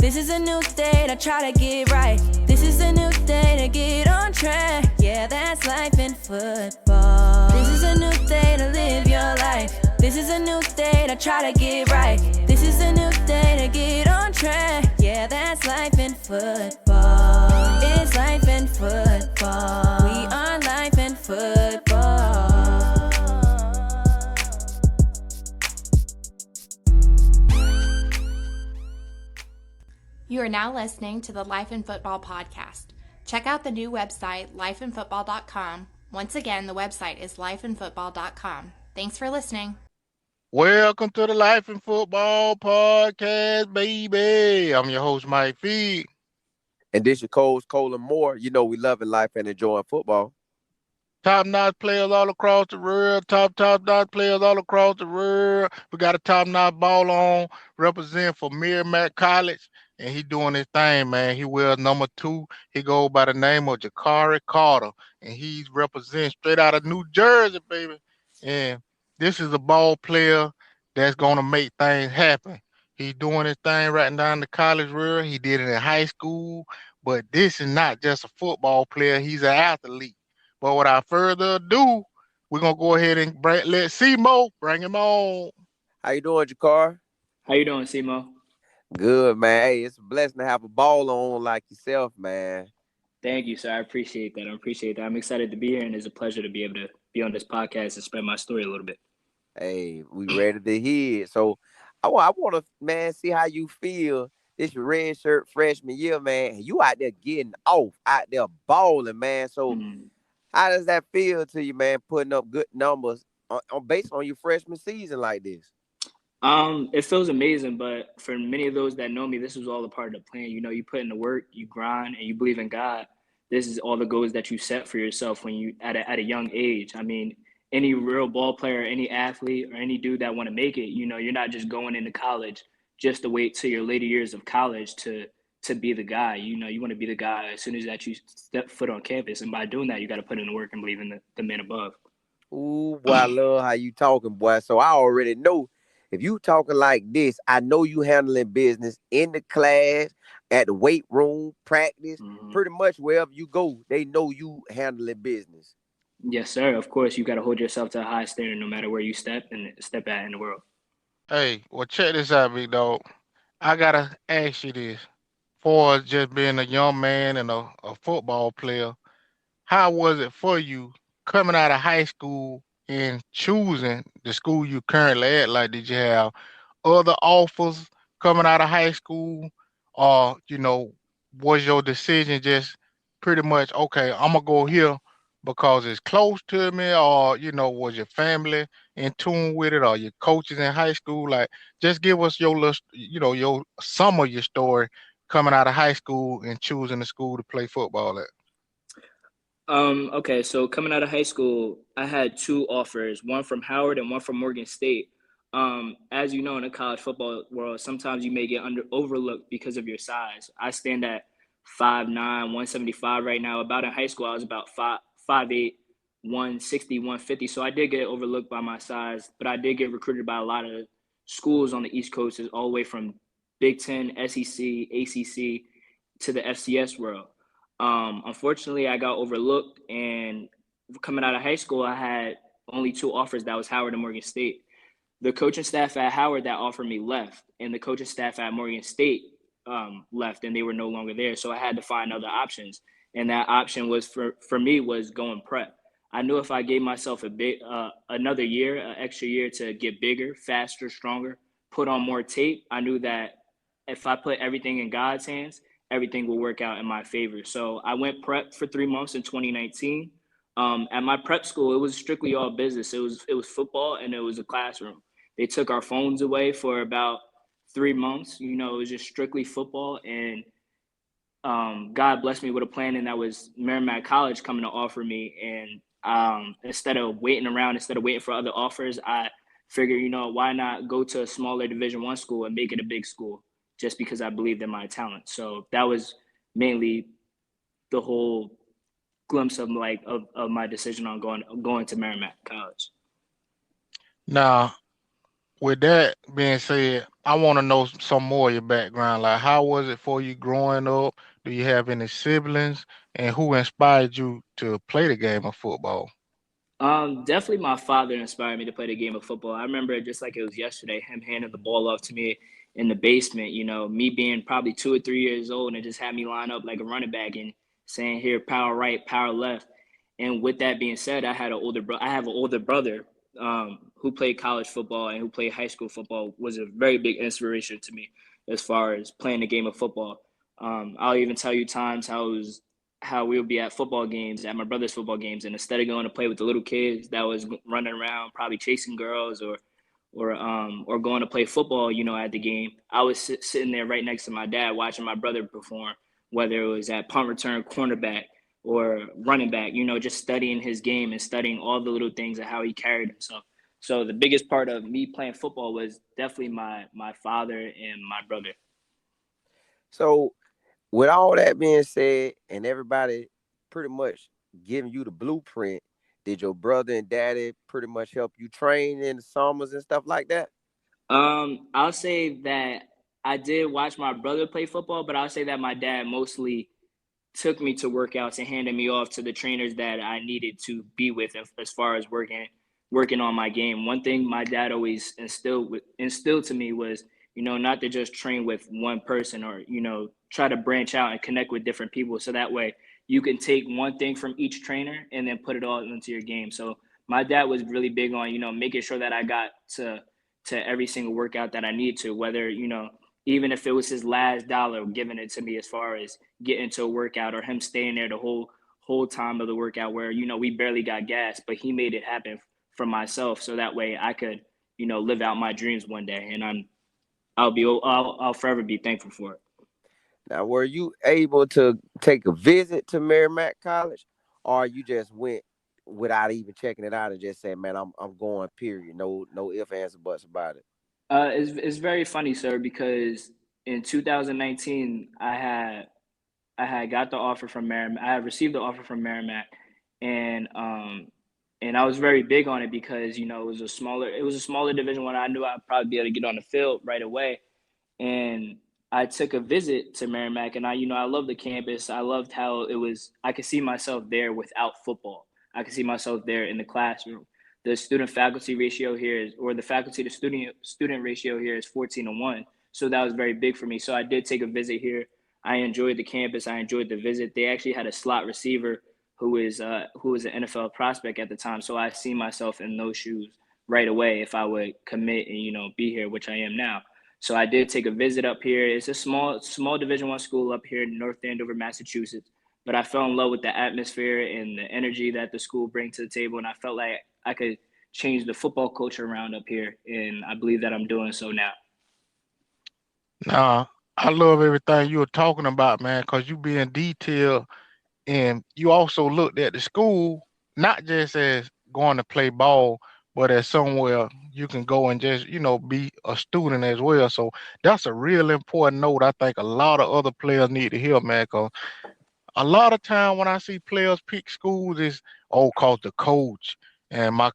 This is a new day to try to get right. This is a new day to get on track. Yeah, that's life in football. This is a new day to live your life. This is a new day to try to get right. This is a new day to get on track. Yeah, that's life in football. It's life in football. We are life in football. You are now listening to the Life in Football podcast. Check out the new website, lifeinfootball.com. Once again, the website is lifeinfootball.com. Thanks for listening. Welcome to the Life in Football podcast, baby. I'm your host, Mike Feed. And this your coach, Colin Moore. You know we loving life and enjoying football. Top-notch players all across the world. Top-notch players all across the world. We got a top-notch ball on representing for Merrimack College. And he doing his thing, man. He wears number 2. He goes by the name of Jacari Carter. And he's representing straight out of New Jersey, baby. And this is a ball player that's going to make things happen. He's doing his thing right down the college world. He did it in high school. But this is not just a football player. He's an athlete. But without further ado, we're going to go ahead and let Simo bring him on. How you doing, Jacari? How you doing, Simo? Good, man. Hey, it's a blessing to have a ball on like yourself, man. Thank you, sir. I appreciate that. I'm excited to be here, and it's a pleasure to be able to be on this podcast and spread my story a little bit. Hey, we ready to hear it. So I want to, man, see how you feel. This your red shirt freshman year, man. You out there getting off, out there balling, man. So how does that feel to you, man, putting up good numbers based on your freshman season like this? It feels amazing, but for many of those that know me, this was all a part of the plan. You know, you put in the work, you grind, and you believe in God. This is all the goals that you set for yourself when you at a young age. I mean, any real ball player, any athlete, or any dude that want to make it, you know, you're not just going into college just to wait till your later years of college to be the guy. You know, you want to be the guy as soon as that you step foot on campus, and by doing that, you got to put in the work and believe in the man above. Ooh, boy, I love how you talking, boy. So I already know. If you talking like this, I know you handling business in the class, at the weight room, practice, pretty much wherever you go, they know you handling business. Yes, sir. Of course, you got to hold yourself to a high standard no matter where you step at in the world. Hey, well, check this out, big dog. I got to ask you this. For just being a young man and a football player, how was it for you coming out of high school and choosing the school you currently at? Like, did you have other offers coming out of high school? Or, you know, was your decision just pretty much, okay, I'm going to go here because it's close to me? Or, you know, was your family in tune with it, or your coaches in high school? Like, just give us your list, you know, some of your story coming out of high school and choosing the school to play football at. Okay, so coming out of high school, I had 2 offers, one from Howard and one from Morgan State. As you know, in the college football world, sometimes you may get overlooked because of your size. I stand at 5'9", 175 right now. About in high school, I was about 5'8", 160, 150. So I did get overlooked by my size, but I did get recruited by a lot of schools on the East Coast, all the way from Big Ten, SEC, ACC to the FCS world. Unfortunately, I got overlooked, and coming out of high school, I had only 2 offers. That was Howard and Morgan State. The coaching staff at Howard that offered me left, and the coaching staff at Morgan State left, and they were no longer there. So I had to find other options, and that option was for me was going prep. I knew if I gave myself another year, an extra year to get bigger, faster, stronger, put on more tape, I knew that if I put everything in God's hands, everything will work out in my favor. So I went prep for 3 months in 2019. At my prep school, it was strictly all business. It was football, and it was a classroom. They took our phones away for about 3 months. You know, it was just strictly football. And God blessed me with a plan, and that was Merrimack College coming to offer me. And instead of waiting for other offers, I figured, you know, why not go to a smaller Division I school and make it a big school, just because I believed in my talent. So that was mainly the whole glimpse of my decision on going to Merrimack College. Now, with that being said, I want to know some more of your background. Like, how was it for you growing up? Do you have any siblings? And who inspired you to play the game of football? Definitely my father inspired me to play the game of football. I remember it just like it was yesterday, him handing the ball off to me in the basement, me being probably 2 or 3 years old and just had me line up like a running back and saying here, power right, power left. And with that being said, I have an older brother who played college football and who played high school football, was a very big inspiration to me as far as playing the game of football. I'll even tell you times how we would be at football games, at my brother's football games, and instead of going to play with the little kids that was running around, probably chasing girls or going to play football, at the game, I was sitting there right next to my dad watching my brother perform, whether it was at punt return, cornerback, or running back, just studying his game and studying all the little things and how he carried himself. So the biggest part of me playing football was definitely my father and my brother. So with all that being said, and everybody pretty much giving you the blueprint, did your brother and daddy pretty much help you train in the summers and stuff like that? I'll say that I did watch my brother play football, but I'll say that my dad mostly took me to workouts and handed me off to the trainers that I needed to be with as far as working on my game. One thing my dad always instilled to me was, not to just train with one person or, try to branch out and connect with different people. So that way you can take one thing from each trainer and then put it all into your game. So my dad was really big on, making sure that I got to every single workout that I need to, whether, even if it was his last dollar giving it to me as far as getting to a workout or him staying there the whole time of the workout where, we barely got gas, but he made it happen for myself. So that way I could, live out my dreams one day. And I'll forever be thankful for it. Now, were you able to take a visit to Merrimack College, or you just went without even checking it out and just saying, "Man, I'm going." Period. No ifs, ands, or buts about it. It's very funny, sir, because in 2019 I had got the offer from Merrimack. I had received the offer from Merrimack, and and I was very big on it because it was a smaller Division One. I knew I'd probably be able to get on the field right away, and I took a visit to Merrimack, and I love the campus. I loved how it was. I could see myself there without football. I could see myself there in the classroom. The student faculty ratio here is, or the faculty to student ratio here is 14-1. So that was very big for me. So I did take a visit here. I enjoyed the campus. I enjoyed the visit. They actually had a slot receiver who was an NFL prospect at the time. So I see myself in those shoes right away if I would commit and be here, which I am now. So I did take a visit up here. It's a small Division One school up here in North Andover, Massachusetts. But I fell in love with the atmosphere and the energy that the school brings to the table, and I felt like I could change the football culture around up here, and I believe that I'm doing so now. Nah, I love everything you were talking about, man, because you being detailed and you also looked at the school not just as going to play ball, but as somewhere you can go and just, be a student as well. So that's a real important note. I think a lot of other players need to hear, man, 'cause a lot of time when I see players pick schools is cause the coach. And my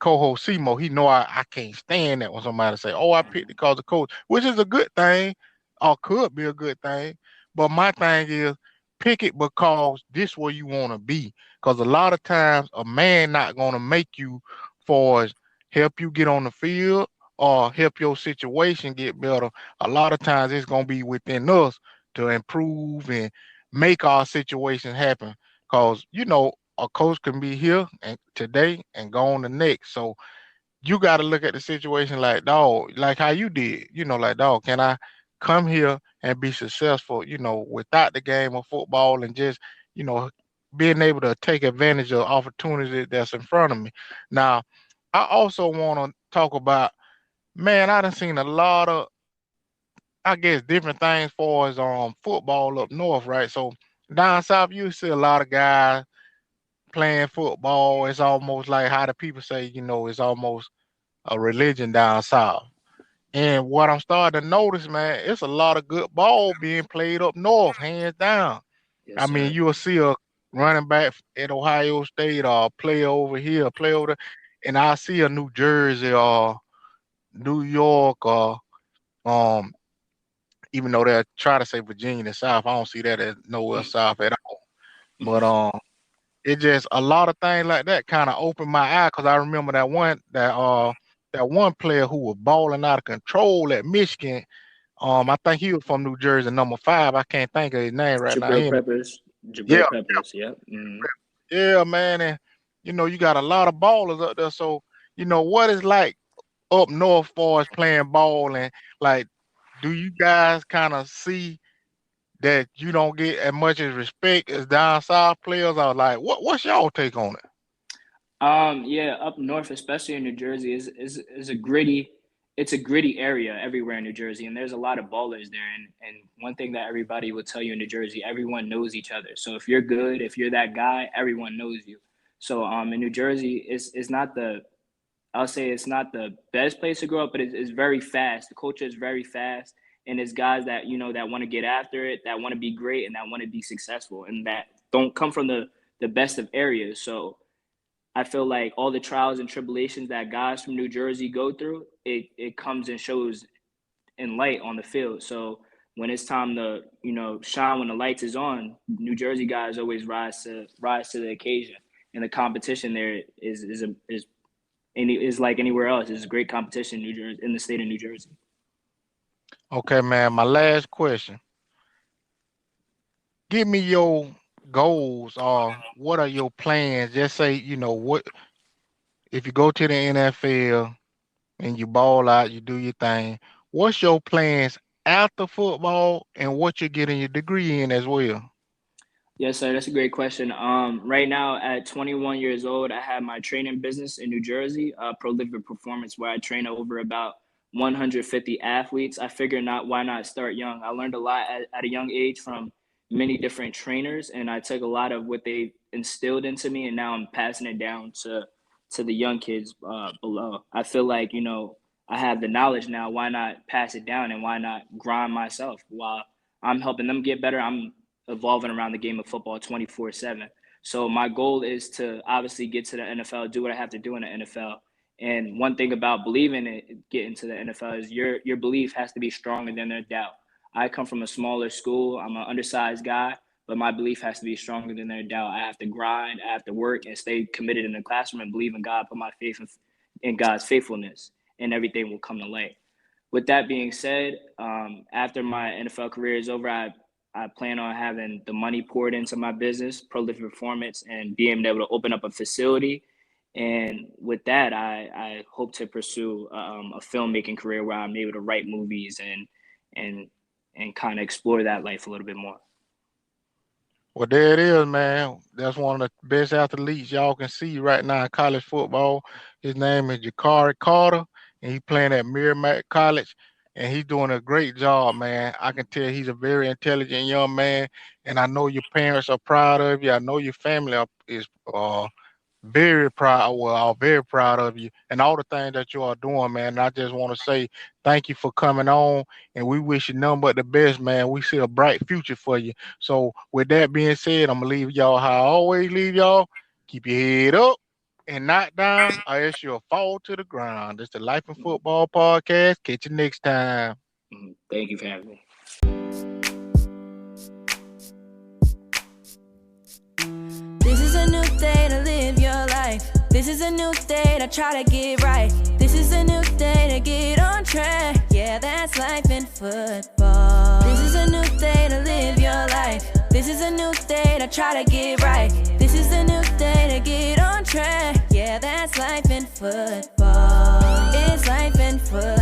co-host Simo, he know I can't stand that when somebody say, "Oh, I picked it because the coach," which is a good thing, or could be a good thing. But my thing is pick it because this where you want to be. Because a lot of times a man not gonna make you for as help you get on the field or help your situation get better. A lot of times it's gonna be within us to improve and make our situation happen. Cause a coach can be here and today and go on the next. So you got to look at the situation like dog, like how you did. Like dog, can I come here and be successful? Without the game of football and just you know being able to take advantage of opportunity that's in front of me. Now, I also want to talk about man. I done seen a lot of I guess different things for as football up north, right? So down south you see a lot of guys playing football. It's almost like how the people say, it's almost a religion down south. And what I'm starting to notice, man, it's a lot of good ball being played up north, hands down. Yes, I mean, sir. you'll see a running back at Ohio State or a player over here, a player over there, and I see a New Jersey or New York or um even though they try to say Virginia the South, I don't see that as nowhere South at all. But it just a lot of things like that kind of opened my eye because I remember that one player who was balling out of control at Michigan. I think he was from New Jersey, number 5. I can't think of his name right now. Yeah, Jabril Peppers. Yep. yeah, man. And you got a lot of ballers up there. So, what is like up north far as playing ball and like, do you guys kind of see that you don't get as much as respect as down south players? Or like, what's y'all take on it? Yeah, up north, especially in New Jersey, is a gritty. It's a gritty area everywhere in New Jersey, and there's a lot of ballers there. And one thing that everybody will tell you in New Jersey, everyone knows each other. So if you're good, if you're that guy, everyone knows you. So in New Jersey, it's not the I'll say it's not the best place to grow up, but it's very fast. The culture is very fast, and it's guys that that want to get after it, that want to be great, and that want to be successful, and that don't come from the best of areas. So I feel like all the trials and tribulations that guys from New Jersey go through, it comes and shows in light on the field. So when it's time to shine, when the lights is on, New Jersey guys always rise to the occasion, and the competition there is like anywhere else. It's a great competition in New Jersey, in the state of New Jersey. Okay, man. My last question. Give me your goals or what are your plans? Just say, what if you go to the NFL and you ball out, you do your thing. What's your plans after football and what you're getting your degree in as well? Yes, sir. That's a great question. Right now at 21 years old, I have my training business in New Jersey, Prolific Performance, where I train over about 150 athletes. I figured why not start young? I learned a lot at a young age from many different trainers, and I took a lot of what they instilled into me, and now I'm passing it down to the young kids below. I feel like, I have the knowledge now. Why not pass it down, and why not grind myself while I'm helping them get better? I'm evolving around the game of football 24/7. So my goal is to obviously get to the NFL, do what I have to do in the NFL. And one thing about believing it, getting to the NFL is your belief has to be stronger than their doubt. I come from a smaller school. I'm an undersized guy, but my belief has to be stronger than their doubt. I have to grind, I have to work and stay committed in the classroom and believe in God, put my faith in God's faithfulness, and everything will come to light. With that being said, after my NFL career is over, I plan on having the money poured into my business, Prolific Performance, and being able to open up a facility. And with that, I hope to pursue a filmmaking career where I'm able to write movies and kind of explore that life a little bit more. Well, there it is, man. That's one of the best athletes y'all can see right now in college football. His name is Jacari Carter, and he's playing at Merrimack College, and he's doing a great job, man. I can tell he's a very intelligent young man, and I know your parents are proud of you. I know your family is very proud. Well, I'm very proud of you and all the things that you are doing, man. And I just want to say thank you for coming on, and we wish you nothing but the best, man. We see a bright future for you. So with that being said, I'm gonna leave y'all how I always leave y'all. Keep your head up and not down, or else you'll fall to the ground. It's the Life in Football podcast. Catch you next time. Thank you for having me. This is a new day to live your life. This is a new day to try to get right. This is a new day to get on track. Yeah, that's life in football. This is a new day to live your life. This is a new day to try to get right. This is a new day to get on track. Yeah, that's life in football. It's life in football.